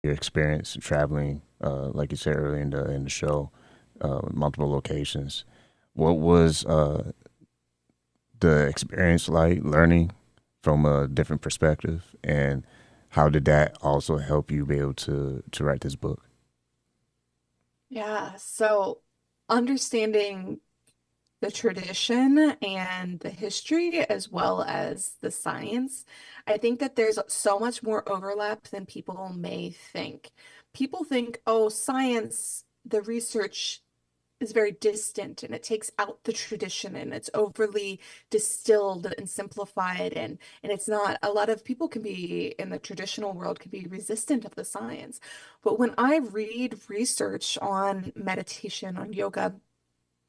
your experience traveling, like you said earlier in the show, multiple locations. What was the experience like learning from a different perspective, and how did that also help you be able to write this book? Yeah, so understanding the tradition and the history as well as the science, I think that there's so much more overlap than people may think. People think, oh, science, the research is very distant and it takes out the tradition and it's overly distilled and simplified and it's not a lot of people can be in the traditional world can be resistant of the science. But when I read research on meditation, on yoga,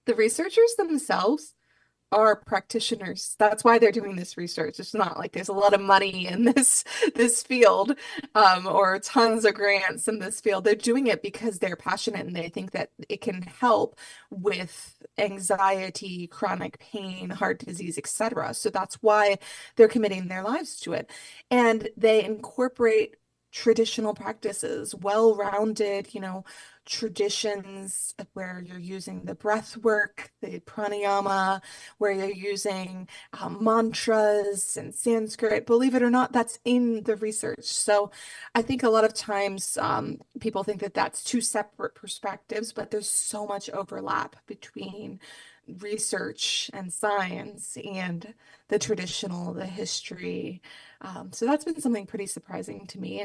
the researchers themselves are practitioners. That's why they're doing this research. It's not like there's a lot of money in this field, or tons of grants in this field. They're doing it because they're passionate and they think that it can help with anxiety, chronic pain, heart disease, etc. So that's why they're committing their lives to it. And they incorporate traditional practices, well-rounded, traditions where you're using the breath work, the pranayama, where you're using mantras and Sanskrit. Believe it or not, that's in the research. So I think a lot of times people think that that's two separate perspectives, but there's so much overlap between research and science and the traditional, the history. So that's been something pretty surprising to me.